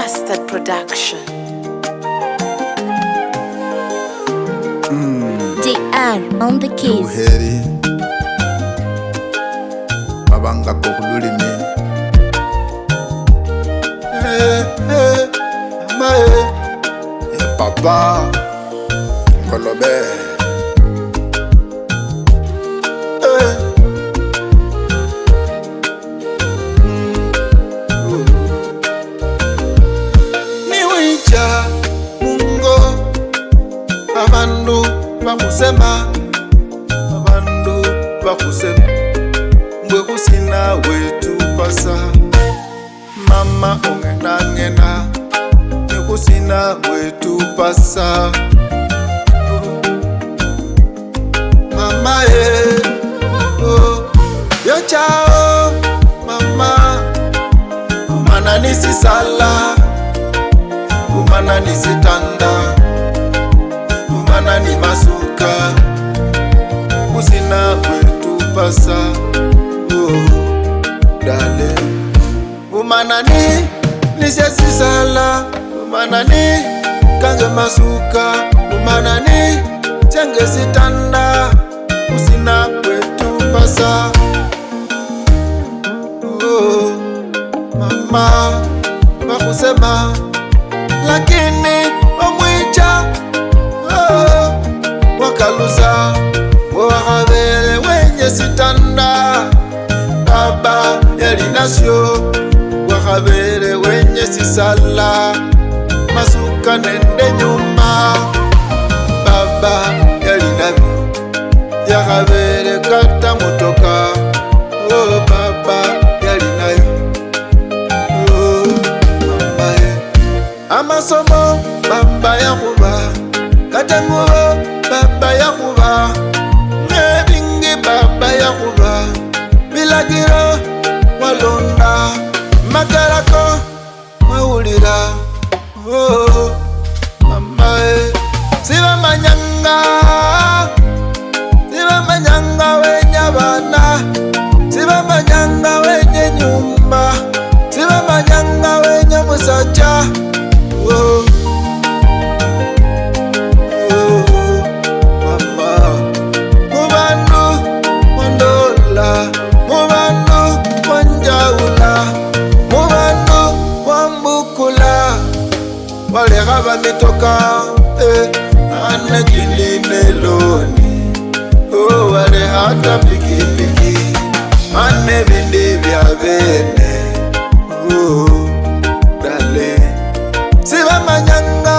Bastard Production. JR on the keys. Uheri Mabanga kokululimi Mae Papa Kolobe Niwicha Mungo Abandu Bakusema Abandu Bakusema Mwe kusina wetu pasa Mama ongena ngena Mwe kusina wetu pasa Mama oh Yo chao Mama Umana nisi sala Umana nisi tanda Umana ni masuka Kusina wetu pasa Dale Umanani Nisesi sala Umanani Kange masuka Umanani Chenge sitanda Kusina wetu pasa Mama Wakusema Lakini Wamwicha Wakaluza Wakabele wenye sitanda Baba Elinasio Wakabele wenye sisala Masuka nende nyuma Baba Elinabio Yakabele kata mutoka Oh Baba Elinayo Oh Mama Amasomo Baba Yakuba Katanguo Baba Yakuba Nebingi Baba Yakuba Bilagiro Walonda Makarako Maulira Oh Mama Siva manyanga Siva manyanga wenye bana Siva manyanga wenye nyumba Siva manyanga wenye musacha Oh Wale gaba mitoka Ane kiline loni Oh wale hata piki piki Ane bindi vya bene Oh dale Siva manyanga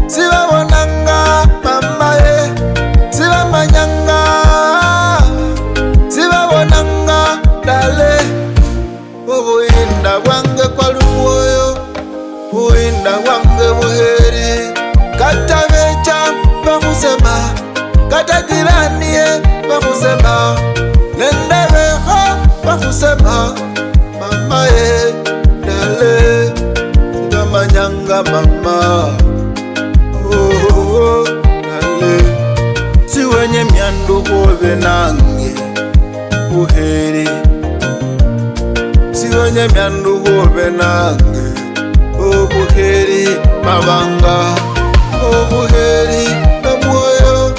Siva wananga mama Siva manyanga Siva wananga dale Oh inda wange kwa lumoyo Uinda wange muheri Kata vecha Bakusema Kata kiranie Bakusema Nende veha Bakusema Mama Dale Siva manyanga mama Oh Dale Siwenye miandu kuwe nange Muheri Siwenye miandu kuwe nange Obuheri Mabanga Obuheri na moyo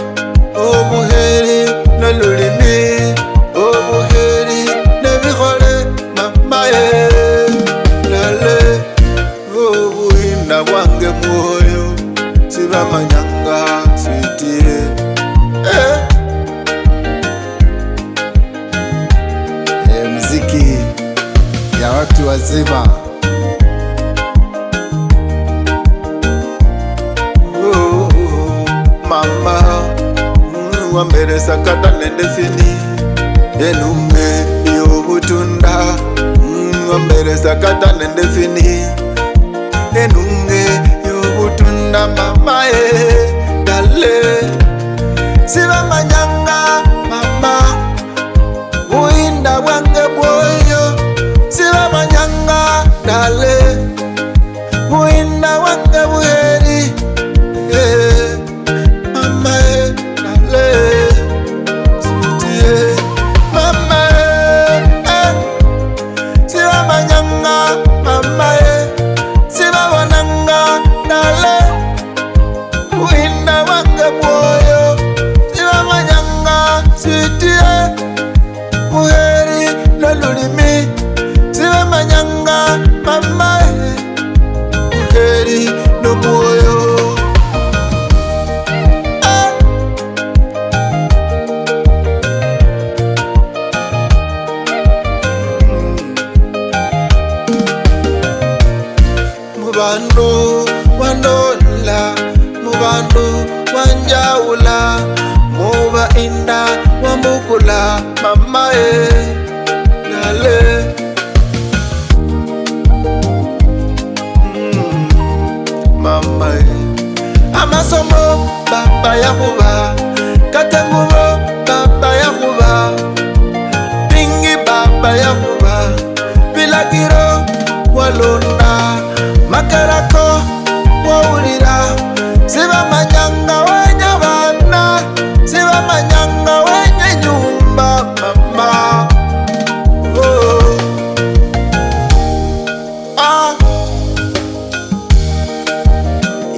Obuheri na lulimi Obuheri na bihole Mama Lale Obuhinda wange moyo Siva manyanga sweetie Mziki ya watu wazima Mama Wambere sakata nende fini Enunge yobutunda Wambere sakata nende fini Enunge yobutunda mama Dale Siva manyanga mama Uinda wange boyo Siva manyanga dale Uinda wange buheri Mama dale Sweetie Mama Siva manyanga mama kula mama dale mama amasomo baba ya kuba katangubo baba ya kuba pingi baba ya kuba bilagiro walonda makarako waulira siba manyanga wenye bana siba manyanga wenye nyumba mama oh.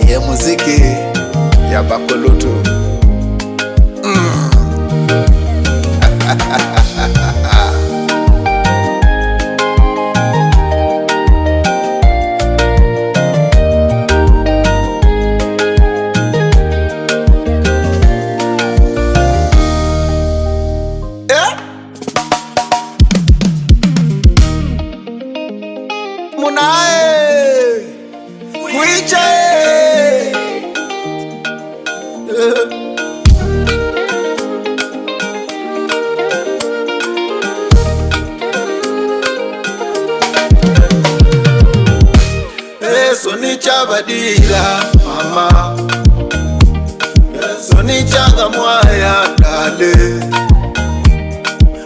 Ye muziki ya bakoloto Munae Kuiche Soni chabadila mama Soni chaga mwaya dale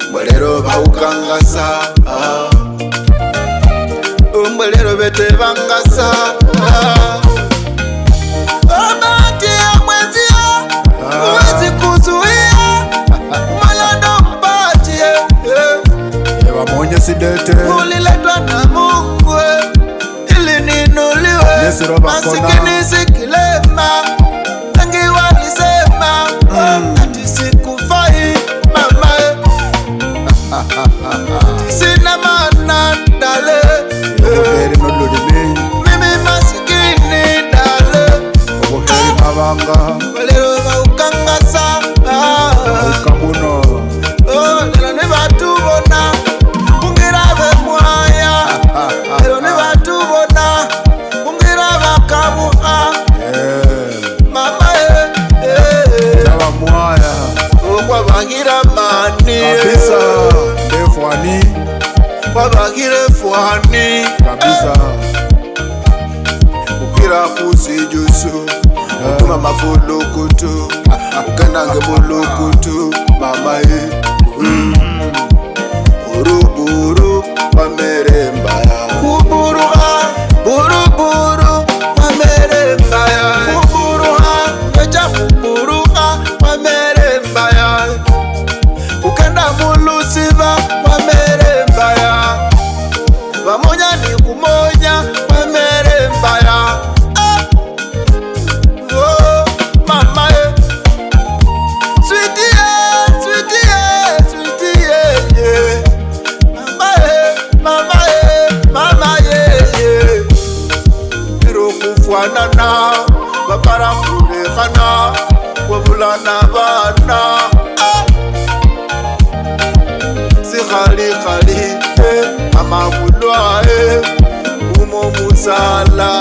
Mbelero baukangasa Mbelero bete bangasa Abati ya mwezia Mwezi kuzuia Malado mbati Ewa mwenye sidete Uliletwa na Mungu ili ninuliwe masikini sikilema wengi walisema ati sikufai mama sina maana dale mimi masikini dale walero baukangasa lelo ne batubona ungirabe mwaya lelo ne batubona ungiraba kabuha mama Java mwaya kwa bagira mani kabisa defwani kwa bagire fwani kabisa ukira kusijusu ukuma mafulukutu ukanange bulukutu mama Buruburu wamere mbaya Buruburu wamere mbaya Wecha buburuha wamere mbaya Ukenda mulusiva wamere mbaya Wamonya ni kumonya wamere mbaya Oh mama Sweetie yeah. Mama Iro kufuanana Babara kulekana Wabulana bana Si khali Mama mulwa Umo musala